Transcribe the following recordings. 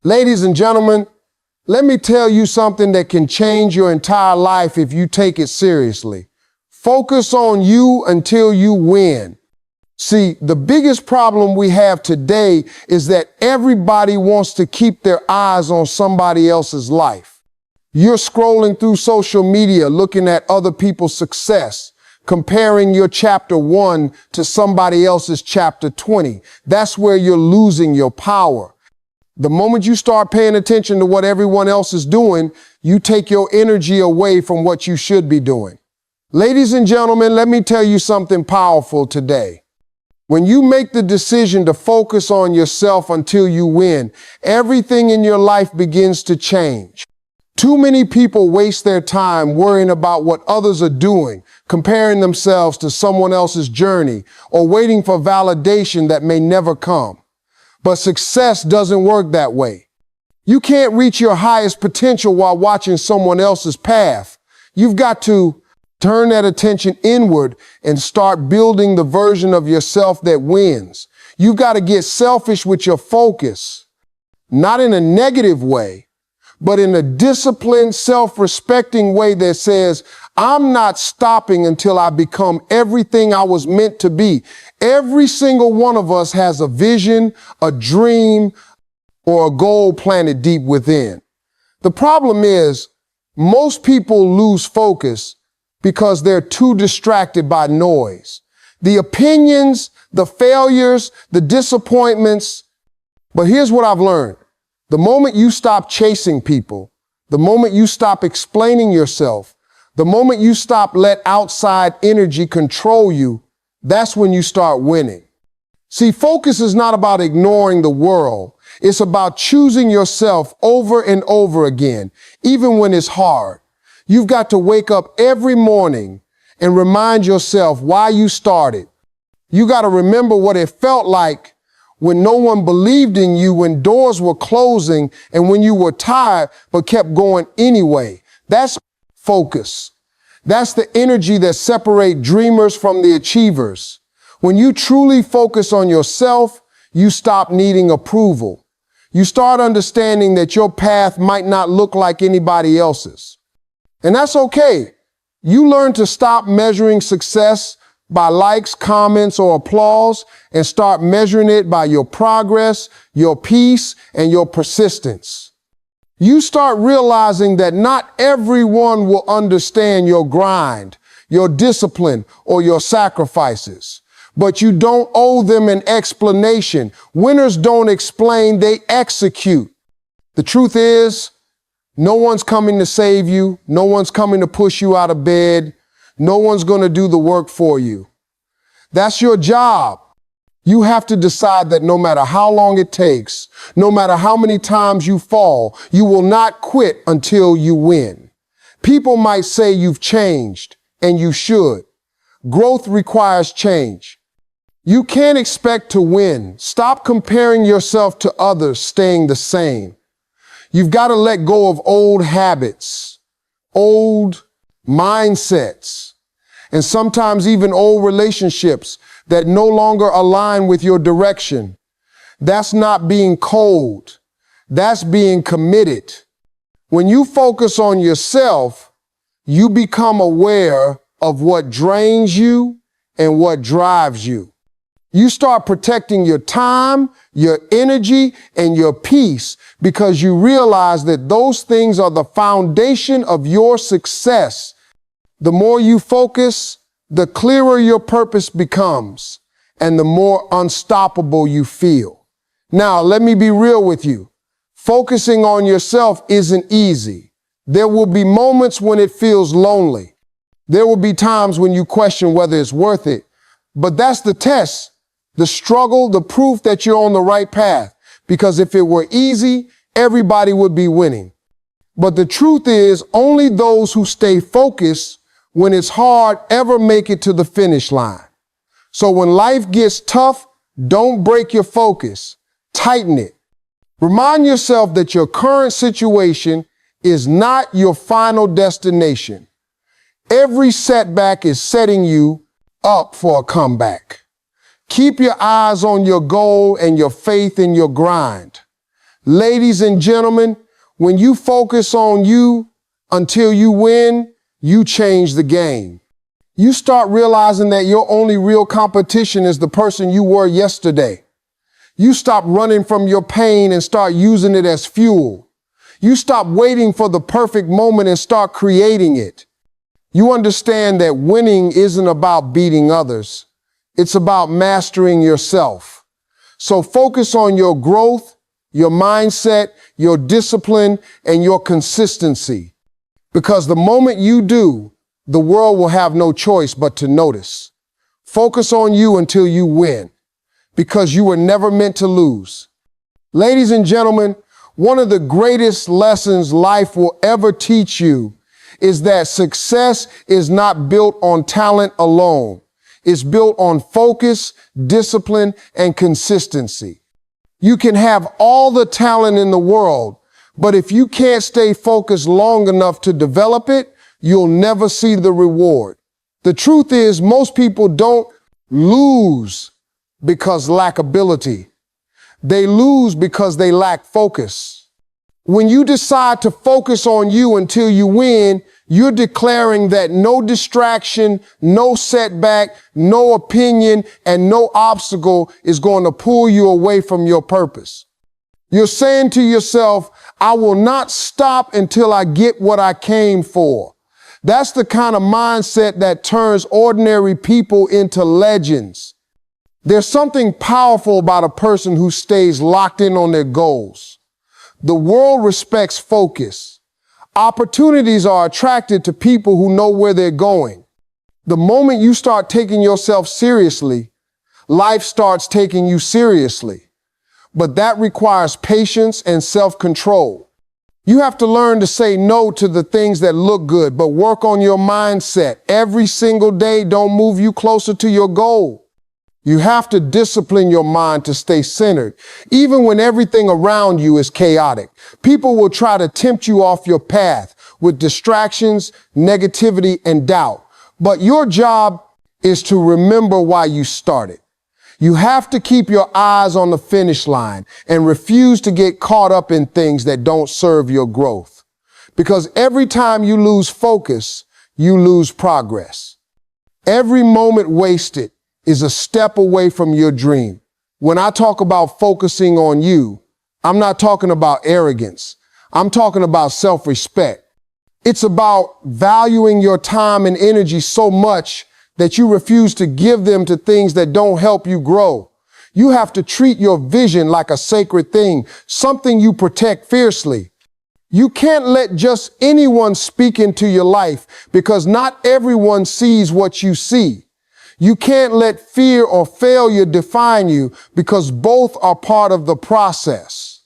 Ladies and gentlemen, let me tell you something that can change your entire life if you take it seriously. Focus on you until you win. See, the biggest problem we have today is that everybody wants to keep their eyes on somebody else's life. You're scrolling through social media, looking at other people's success, comparing your chapter 1 to somebody else's chapter 20. That's where you're losing your power. The moment you start paying attention to what everyone else is doing, you take your energy away from what you should be doing. Ladies and gentlemen, let me tell you something powerful today. When you make the decision to focus on yourself until you win, everything in your life begins to change. Too many people waste their time worrying about what others are doing, comparing themselves to someone else's journey, or waiting for validation that may never come. But success doesn't work that way. You can't reach your highest potential while watching someone else's path. You've got to turn that attention inward and start building the version of yourself that wins. You've got to get selfish with your focus, not in a negative way, but in a disciplined, self-respecting way that says, I'm not stopping until I become everything I was meant to be. Every single one of us has a vision, a dream, or a goal planted deep within. The problem is, most people lose focus because they're too distracted by noise. The opinions, the failures, the disappointments. But here's what I've learned. The moment you stop chasing people, the moment you stop explaining yourself, the moment you stop let outside energy control you, that's when you start winning. See, focus is not about ignoring the world. It's about choosing yourself over and over again, even when it's hard. You've got to wake up every morning and remind yourself why you started. You got to remember what it felt like when no one believed in you, when doors were closing, and when you were tired but kept going anyway. That's focus. That's the energy that separates dreamers from the achievers. When you truly focus on yourself, you stop needing approval. You start understanding that your path might not look like anybody else's. And that's okay. You learn to stop measuring success by likes, comments, or applause, and start measuring it by your progress, your peace, and your persistence. You start realizing that not everyone will understand your grind, your discipline, or your sacrifices. But you don't owe them an explanation. Winners don't explain, they execute. The truth is, no one's coming to save you. No one's coming to push you out of bed. No one's going to do the work for you. That's your job. You have to decide that no matter how long it takes, no matter how many times you fall, you will not quit until you win. People might say you've changed, and you should. Growth requires change. You can't expect to win. Stop comparing yourself to others staying the same. You've got to let go of old habits, old mindsets, and sometimes even old relationships that no longer align with your direction. That's not being cold. That's being committed. When you focus on yourself, you become aware of what drains you and what drives you. You start protecting your time, your energy, and your peace because you realize that those things are the foundation of your success. The more you focus, the clearer your purpose becomes, and the more unstoppable you feel. Now, let me be real with you. Focusing on yourself isn't easy. There will be moments when it feels lonely. There will be times when you question whether it's worth it. But that's the test, the struggle, the proof that you're on the right path. Because if it were easy, everybody would be winning. But the truth is, only those who stay focused when it's hard ever make it to the finish line. So when life gets tough, don't break your focus. Tighten it. Remind yourself that your current situation is not your final destination. Every setback is setting you up for a comeback. Keep your eyes on your goal and your faith in your grind. Ladies and gentlemen, when you focus on you until you win, you change the game. You start realizing that your only real competition is the person you were yesterday. You stop running from your pain and start using it as fuel. You stop waiting for the perfect moment and start creating it. You understand that winning isn't about beating others. It's about mastering yourself. So focus on your growth, your mindset, your discipline, and your consistency. Because the moment you do, the world will have no choice but to notice. Focus on you until you win, because you were never meant to lose. Ladies and gentlemen, one of the greatest lessons life will ever teach you is that success is not built on talent alone. It's built on focus, discipline, and consistency. You can have all the talent in the world, but if you can't stay focused long enough to develop it, you'll never see the reward. The truth is, most people don't lose because lack ability. They lose because they lack focus. When you decide to focus on you until you win, you're declaring that no distraction, no setback, no opinion, and no obstacle is going to pull you away from your purpose. You're saying to yourself, I will not stop until I get what I came for. That's the kind of mindset that turns ordinary people into legends. There's something powerful about a person who stays locked in on their goals. The world respects focus. Opportunities are attracted to people who know where they're going. The moment you start taking yourself seriously, life starts taking you seriously. But that requires patience and self-control. You have to learn to say no to the things that look good, but work on your mindset. Every single day don't move you closer to your goal. You have to discipline your mind to stay centered, even when everything around you is chaotic. People will try to tempt you off your path with distractions, negativity, and doubt. But your job is to remember why you started. You have to keep your eyes on the finish line and refuse to get caught up in things that don't serve your growth. Because every time you lose focus, you lose progress. Every moment wasted is a step away from your dream. When I talk about focusing on you, I'm not talking about arrogance. I'm talking about self-respect. It's about valuing your time and energy so much that you refuse to give them to things that don't help you grow. You have to treat your vision like a sacred thing, something you protect fiercely. You can't let just anyone speak into your life because not everyone sees what you see. You can't let fear or failure define you because both are part of the process.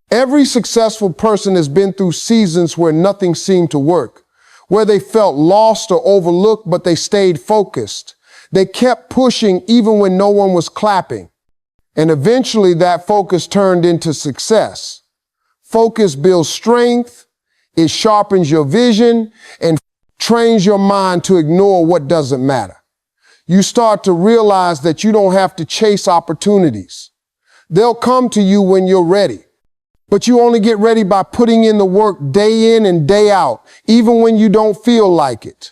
Every successful person has been through seasons where nothing seemed to work, where they felt lost or overlooked, but they stayed focused. They kept pushing even when no one was clapping. And eventually that focus turned into success. Focus builds strength, it sharpens your vision, and trains your mind to ignore what doesn't matter. You start to realize that you don't have to chase opportunities. They'll come to you when you're ready. But you only get ready by putting in the work day in and day out, even when you don't feel like it.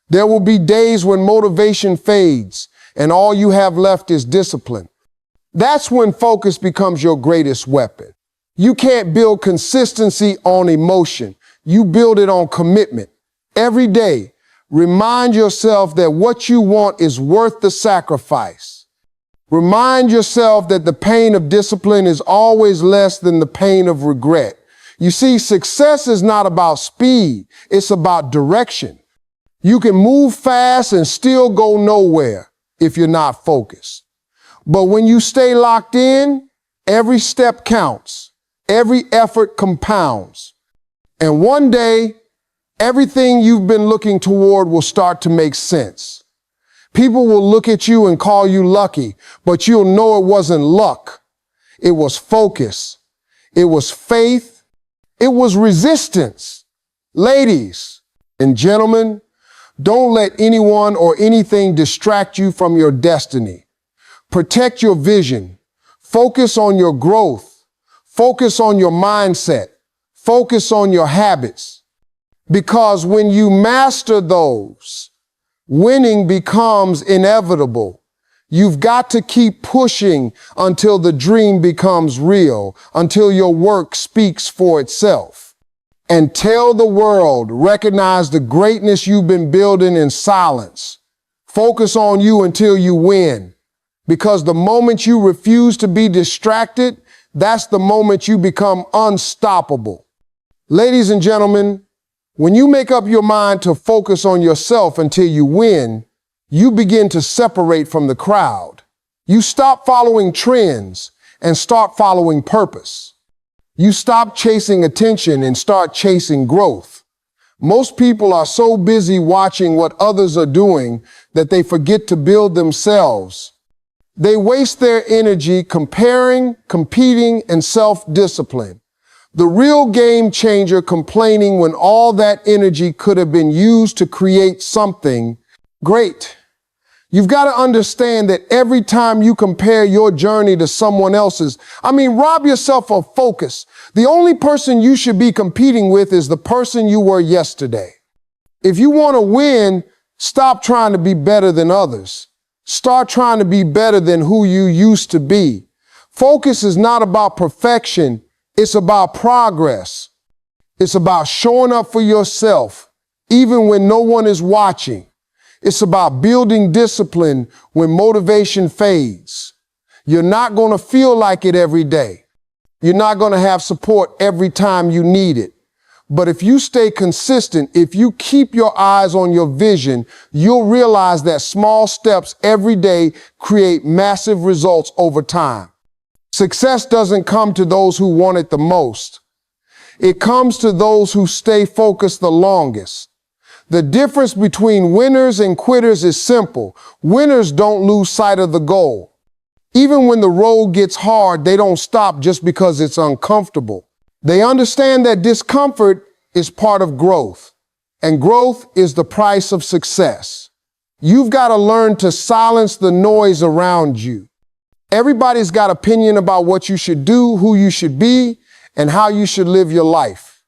There will be days when motivation fades and all you have left is discipline. That's when focus becomes your greatest weapon. You can't build consistency on emotion. You build it on commitment. Every day, remind yourself that what you want is worth the sacrifice. Remind yourself that the pain of discipline is always less than the pain of regret. You see, success is not about speed. It's about direction. You can move fast and still go nowhere if you're not focused. But when you stay locked in, every step counts. Every effort compounds. And one day, everything you've been looking toward will start to make sense. People will look at you and call you lucky, but you'll know it wasn't luck. It was focus. It was faith. It was resistance. Ladies and gentlemen, don't let anyone or anything distract you from your destiny. Protect your vision. Focus on your growth. Focus on your mindset. Focus on your habits. Because when you master those, winning becomes inevitable. You've got to keep pushing until the dream becomes real, until your work speaks for itself. And tell the world, recognize the greatness you've been building in silence. Focus on you until you win. Because the moment you refuse to be distracted, that's the moment you become unstoppable. Ladies and gentlemen, when you make up your mind to focus on yourself until you win, you begin to separate from the crowd. You stop following trends and start following purpose. You stop chasing attention and start chasing growth. Most people are so busy watching what others are doing that they forget to build themselves. They waste their energy comparing, competing, and self-discipline. The real game changer complaining when all that energy could have been used to create something great. You've got to understand that every time you compare your journey to someone else's, rob yourself of focus. The only person you should be competing with is the person you were yesterday. If you want to win, stop trying to be better than others. Start trying to be better than who you used to be. Focus is not about perfection. It's about progress. It's about showing up for yourself, even when no one is watching. It's about building discipline when motivation fades. You're not going to feel like it every day. You're not going to have support every time you need it. But if you stay consistent, if you keep your eyes on your vision, you'll realize that small steps every day create massive results over time. Success doesn't come to those who want it the most. It comes to those who stay focused the longest. The difference between winners and quitters is simple. Winners don't lose sight of the goal. Even when the road gets hard, they don't stop just because it's uncomfortable. They understand that discomfort is part of growth, and growth is the price of success. You've got to learn to silence the noise around you. Everybody's got opinion about what you should do, who you should be, and how you should live your life.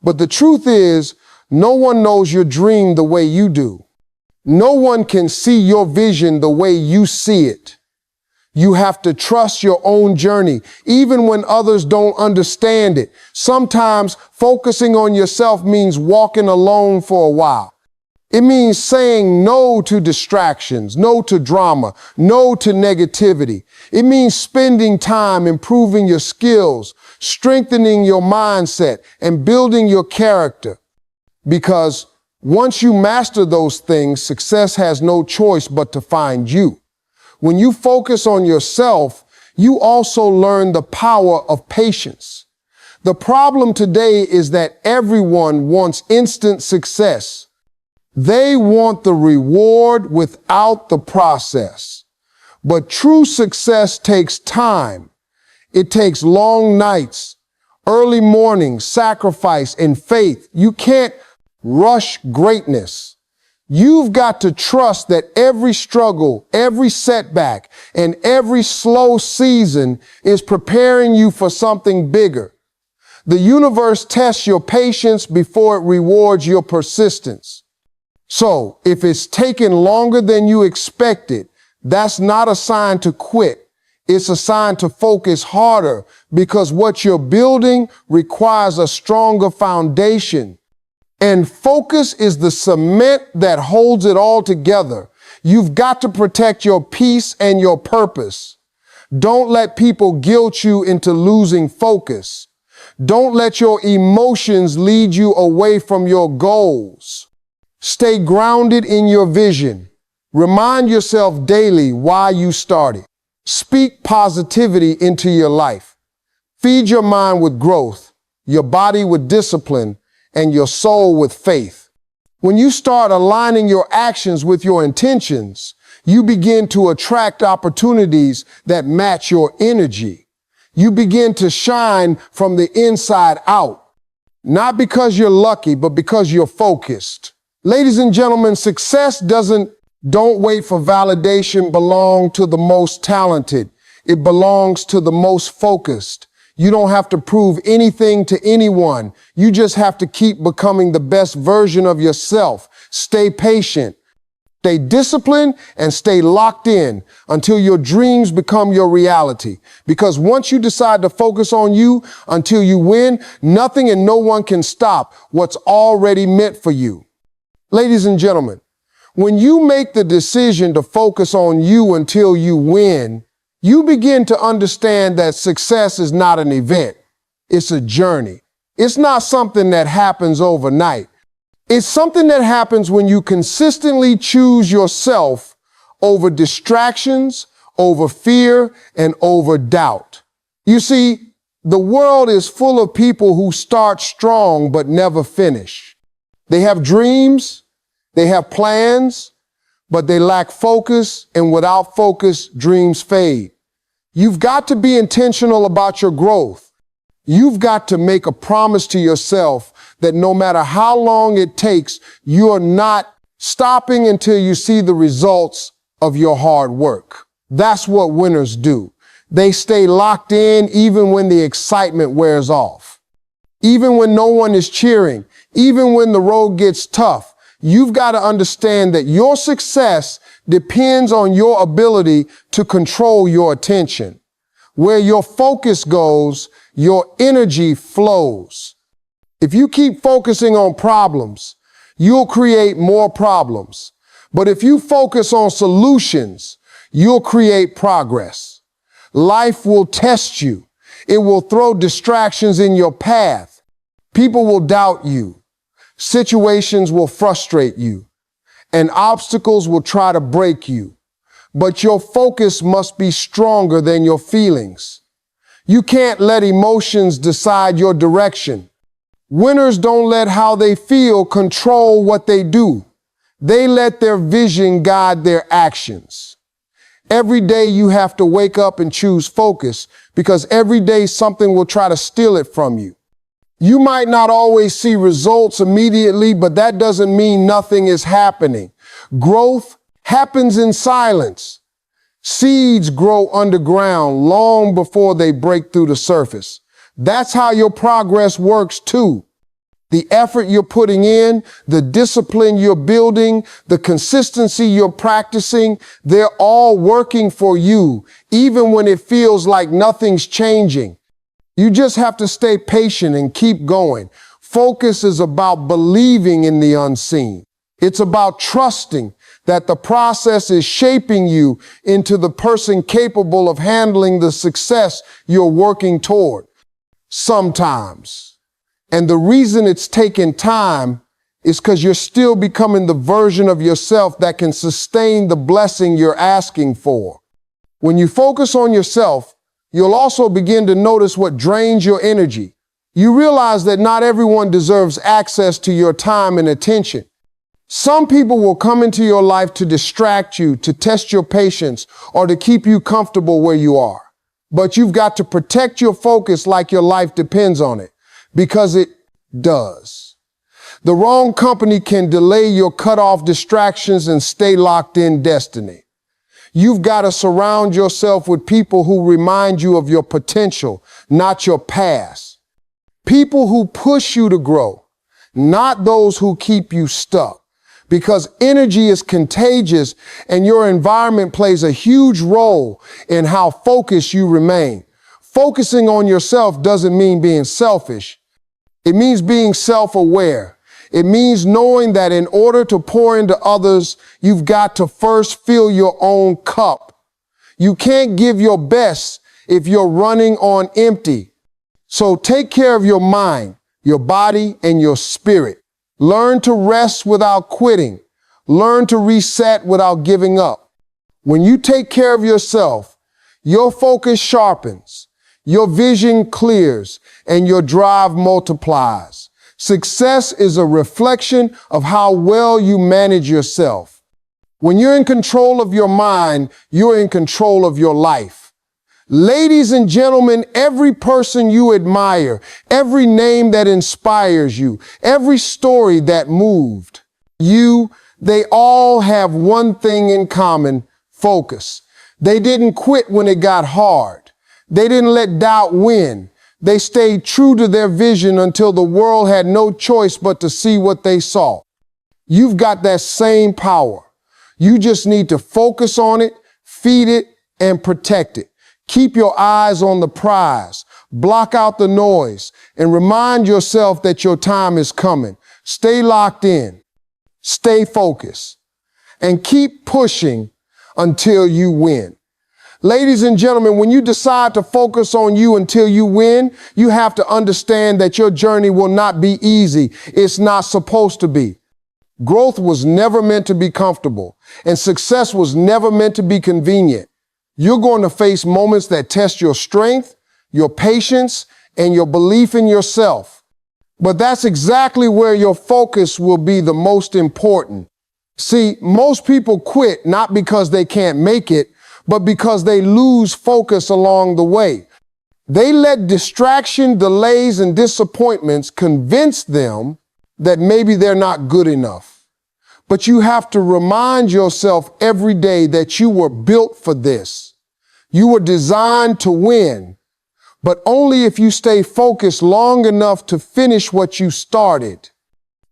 But the truth is, no one knows your dream the way you do. No one can see your vision the way you see it. You have to trust your own journey, even when others don't understand it. Sometimes focusing on yourself means walking alone for a while. It means saying no to distractions, no to drama, no to negativity. It means spending time improving your skills, strengthening your mindset, and building your character. Because once you master those things, success has no choice but to find you. When you focus on yourself, you also learn the power of patience. The problem today is that everyone wants instant success. They want the reward without the process. But true success takes time. It takes long nights, early mornings, sacrifice, and faith. You can't rush greatness. You've got to trust that every struggle, every setback, and every slow season is preparing you for something bigger. The universe tests your patience before it rewards your persistence. So, if it's taken longer than you expected, that's not a sign to quit. It's a sign to focus harder, because what you're building requires a stronger foundation. And focus is the cement that holds it all together. You've got to protect your peace and your purpose. Don't let people guilt you into losing focus. Don't let your emotions lead you away from your goals. Stay grounded in your vision. Remind yourself daily why you started. Speak positivity into your life. Feed your mind with growth, your body with discipline, and your soul with faith. When you start aligning your actions with your intentions, you begin to attract opportunities that match your energy. You begin to shine from the inside out, not because you're lucky, but because you're focused. Ladies and gentlemen, success don't wait for validation belong to the most talented. It belongs to the most focused. You don't have to prove anything to anyone. You just have to keep becoming the best version of yourself. Stay patient, stay disciplined, and stay locked in until your dreams become your reality. Because once you decide to focus on you until you win, nothing and no one can stop what's already meant for you. Ladies and gentlemen, when you make the decision to focus on you until you win, you begin to understand that success is not an event. It's a journey. It's not something that happens overnight. It's something that happens when you consistently choose yourself over distractions, over fear, and over doubt. You see, the world is full of people who start strong but never finish. They have dreams, they have plans, but they lack focus, and without focus, dreams fade. You've got to be intentional about your growth. You've got to make a promise to yourself that no matter how long it takes, you're not stopping until you see the results of your hard work. That's what winners do. They stay locked in even when the excitement wears off. Even when no one is cheering, even when the road gets tough, you've got to understand that your success depends on your ability to control your attention. Where your focus goes, your energy flows. If you keep focusing on problems, you'll create more problems. But if you focus on solutions, you'll create progress. Life will test you. It will throw distractions in your path. People will doubt you. Situations will frustrate you, and obstacles will try to break you. But your focus must be stronger than your feelings. You can't let emotions decide your direction. Winners don't let how they feel control what they do. They let their vision guide their actions. Every day you have to wake up and choose focus, because every day something will try to steal it from you. You might not always see results immediately, but that doesn't mean nothing is happening. Growth happens in silence. Seeds grow underground long before they break through the surface. That's how your progress works too. The effort you're putting in, the discipline you're building, the consistency you're practicing, they're all working for you, even when it feels like nothing's changing. You just have to stay patient and keep going. Focus is about believing in the unseen. It's about trusting that the process is shaping you into the person capable of handling the success you're working toward. Sometimes. And the reason it's taking time is because you're still becoming the version of yourself that can sustain the blessing you're asking for. When you focus on yourself, you'll also begin to notice what drains your energy. You realize that not everyone deserves access to your time and attention. Some people will come into your life to distract you, to test your patience, or to keep you comfortable where you are. But you've got to protect your focus like your life depends on it, because it does. The wrong company can delay your cut-off distractions and stay locked in destiny. You've got to surround yourself with people who remind you of your potential, not your past. People who push you to grow, not those who keep you stuck. Because energy is contagious, and your environment plays a huge role in how focused you remain. Focusing on yourself doesn't mean being selfish. It means being self-aware. It means knowing that in order to pour into others, you've got to first fill your own cup. You can't give your best if you're running on empty. So take care of your mind, your body, and your spirit. Learn to rest without quitting. Learn to reset without giving up. When you take care of yourself, your focus sharpens, your vision clears, and your drive multiplies. Success is a reflection of how well you manage yourself. When you're in control of your mind, you're in control of your life. Ladies and gentlemen, every person you admire, every name that inspires you, every story that moved you, they all have one thing in common: focus. They didn't quit when it got hard. They didn't let doubt win. They stayed true to their vision until the world had no choice but to see what they saw. You've got that same power. You just need to focus on it, feed it, and protect it. Keep your eyes on the prize. Block out the noise and remind yourself that your time is coming. Stay locked in. Stay focused. And keep pushing until you win. Ladies and gentlemen, when you decide to focus on you until you win, you have to understand that your journey will not be easy. It's not supposed to be. Growth was never meant to be comfortable, and success was never meant to be convenient. You're going to face moments that test your strength, your patience, and your belief in yourself. But that's exactly where your focus will be the most important. See, most people quit not because they can't make it, but because they lose focus along the way. They let distraction, delays, and disappointments convince them that maybe they're not good enough. But you have to remind yourself every day that you were built for this. You were designed to win, but only if you stay focused long enough to finish what you started.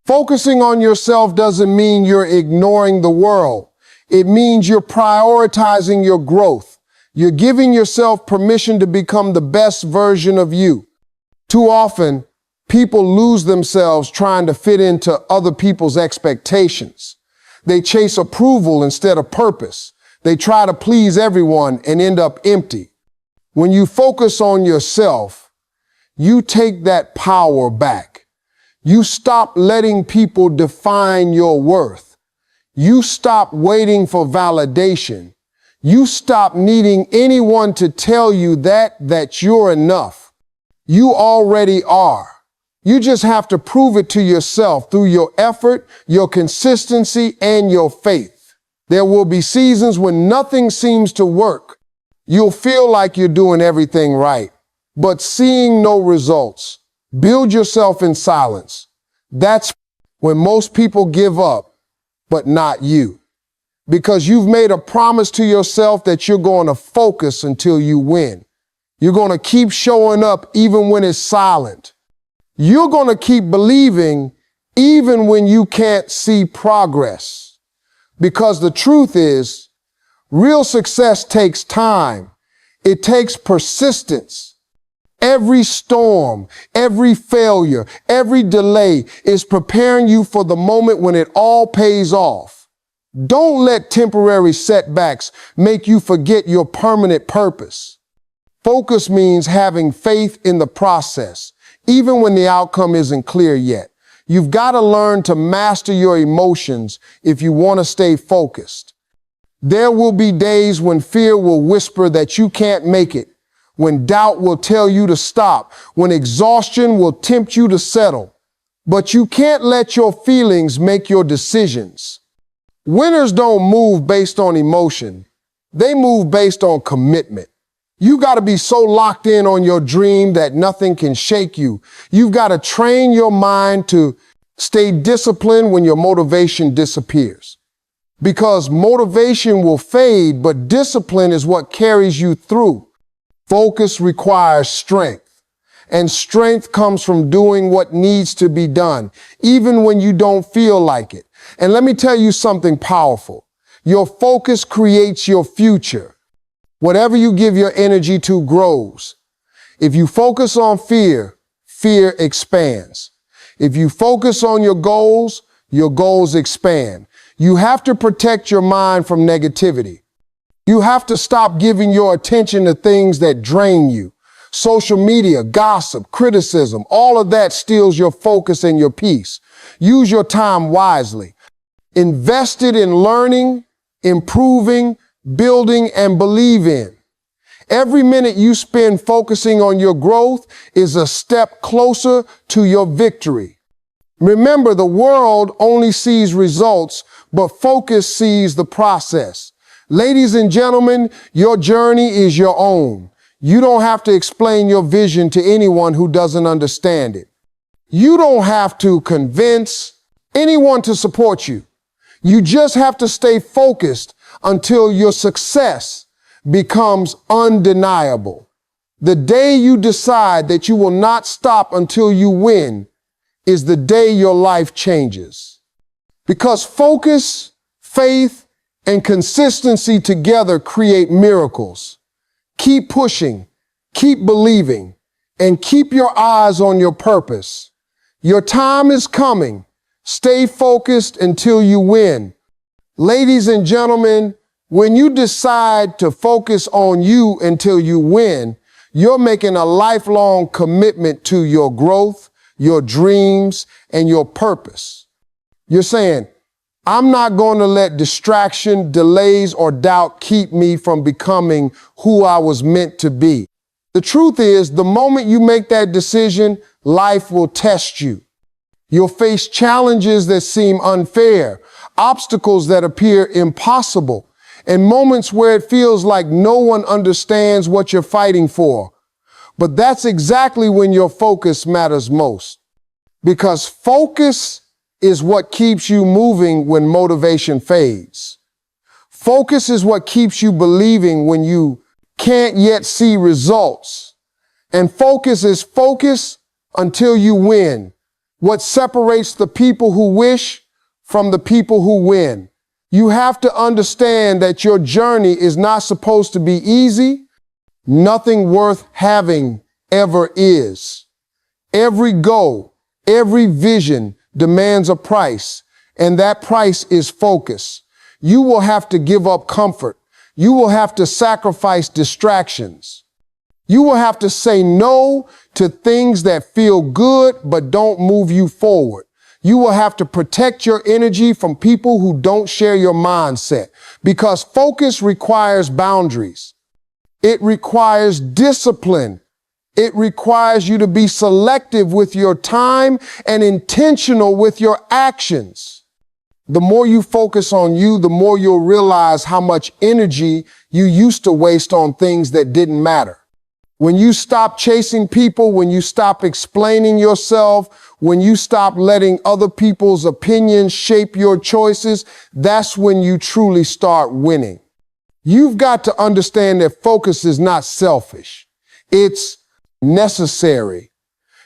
Focusing on yourself doesn't mean you're ignoring the world. It means you're prioritizing your growth. You're giving yourself permission to become the best version of you. Too often, people lose themselves trying to fit into other people's expectations. They chase approval instead of purpose. They try to please everyone and end up empty. When you focus on yourself, you take that power back. You stop letting people define your worth. You stop waiting for validation. You stop needing anyone to tell you that you're enough. You already are. You just have to prove it to yourself through your effort, your consistency, and your faith. There will be seasons when nothing seems to work. You'll feel like you're doing everything right, but seeing no results. Build yourself in silence. That's when most people give up, but not you. Because you've made a promise to yourself that you're going to focus until you win. You're going to keep showing up even when it's silent. You're going to keep believing even when you can't see progress. Because the truth is, real success takes time. It takes persistence. Every storm, every failure, every delay is preparing you for the moment when it all pays off. Don't let temporary setbacks make you forget your permanent purpose. Focus means having faith in the process, even when the outcome isn't clear yet. You've got to learn to master your emotions if you want to stay focused. There will be days when fear will whisper that you can't make it, when doubt will tell you to stop, when exhaustion will tempt you to settle. But you can't let your feelings make your decisions. Winners don't move based on emotion. They move based on commitment. You got to be so locked in on your dream that nothing can shake you. You've got to train your mind to stay disciplined when your motivation disappears. Because motivation will fade, but discipline is what carries you through. Focus requires strength, and strength comes from doing what needs to be done, even when you don't feel like it. And let me tell you something powerful. Your focus creates your future. Whatever you give your energy to grows. If you focus on fear, fear expands. If you focus on your goals expand. You have to protect your mind from negativity. You have to stop giving your attention to things that drain you. Social media, gossip, criticism, all of that steals your focus and your peace. Use your time wisely. Invest it in learning, improving, building, and believe in. Every minute you spend focusing on your growth is a step closer to your victory. Remember, the world only sees results, but focus sees the process. Ladies and gentlemen, your journey is your own. You don't have to explain your vision to anyone who doesn't understand it. You don't have to convince anyone to support you. You just have to stay focused until your success becomes undeniable. The day you decide that you will not stop until you win is the day your life changes. Because focus, faith, and consistency together create miracles. Keep pushing, keep believing, and keep your eyes on your purpose. Your time is coming. Stay focused until you win. Ladies and gentlemen, when you decide to focus on you until you win, you're making a lifelong commitment to your growth, your dreams, and your purpose. You're saying, I'm not going to let distraction, delays, or doubt keep me from becoming who I was meant to be. The truth is, the moment you make that decision, life will test you. You'll face challenges that seem unfair, obstacles that appear impossible, and moments where it feels like no one understands what you're fighting for. But that's exactly when your focus matters most. Because focus is what keeps you moving when motivation fades. Focus is what keeps you believing when you can't yet see results. And focus is focus until you win. What separates the people who wish from the people who win. You have to understand that your journey is not supposed to be easy. Nothing worth having ever is. Every goal, every vision demands a price, and that price is focus. You will have to give up comfort. You will have to sacrifice distractions. You will have to say no to things that feel good but don't move you forward. You will have to protect your energy from people who don't share your mindset, because focus requires boundaries. It requires discipline. It requires you to be selective with your time and intentional with your actions. The more you focus on you, the more you'll realize how much energy you used to waste on things that didn't matter. When you stop chasing people, when you stop explaining yourself, when you stop letting other people's opinions shape your choices, that's when you truly start winning. You've got to understand that focus is not selfish. It's necessary.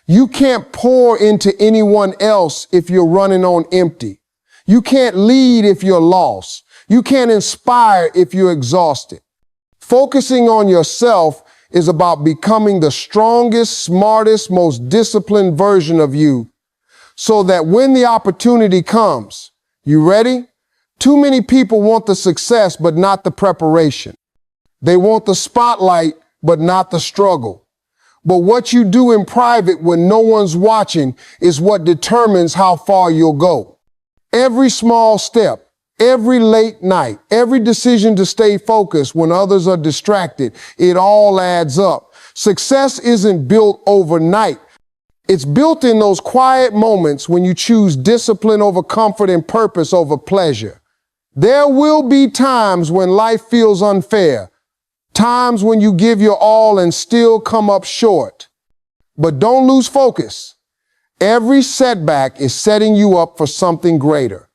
You can't pour into anyone else if you're running on empty. You can't lead if you're lost. You can't inspire if you're exhausted. Focusing on yourself is about becoming the strongest, smartest, most disciplined version of you, so that when the opportunity comes, you ready? Too many people want the success, but not the preparation. They want the spotlight, but not the struggle. But what you do in private when no one's watching is what determines how far you'll go. Every small step, every late night, every decision to stay focused when others are distracted, it all adds up. Success isn't built overnight. It's built in those quiet moments when you choose discipline over comfort and purpose over pleasure. There will be times when life feels unfair, times when you give your all and still come up short. But don't lose focus. Every setback is setting you up for something greater.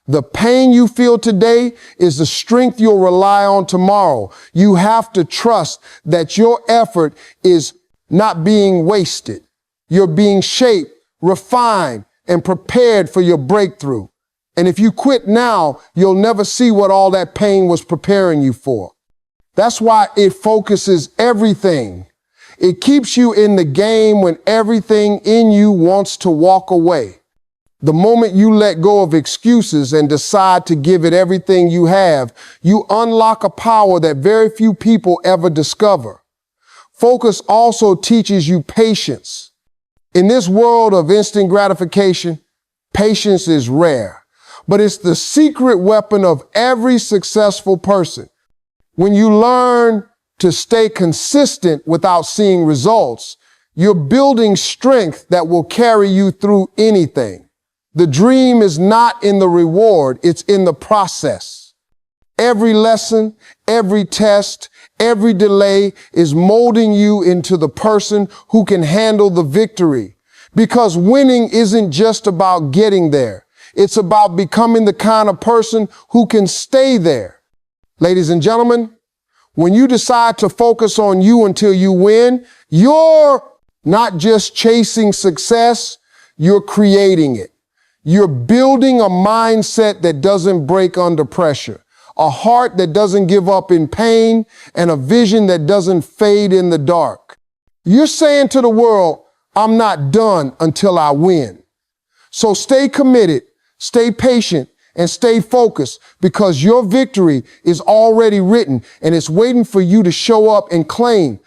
The pain you feel today is the strength you'll rely on tomorrow. You have to trust that your effort is not being wasted. You're being shaped, refined, and prepared for your breakthrough. And if you quit now, you'll never see what all that pain was preparing you for. That's why it focuses everything. It keeps you in the game when everything in you wants to walk away. The moment you let go of excuses and decide to give it everything you have, you unlock a power that very few people ever discover. Focus also teaches you patience. In this world of instant gratification, patience is rare, but it's the secret weapon of every successful person. When you learn to stay consistent without seeing results, you're building strength that will carry you through anything. The dream is not in the reward, it's in the process. Every lesson, every test, every delay is molding you into the person who can handle the victory. Because winning isn't just about getting there. It's about becoming the kind of person who can stay there. Ladies and gentlemen, When you decide to focus on you until you win, you're not just chasing success, you're creating it. You're building a mindset that doesn't break under pressure, a heart that doesn't give up in pain, and a vision that doesn't fade in the dark. You're saying to the world, I'm not done until I win. So stay committed, stay patient, and stay focused, because your victory is already written and it's waiting for you to show up and claim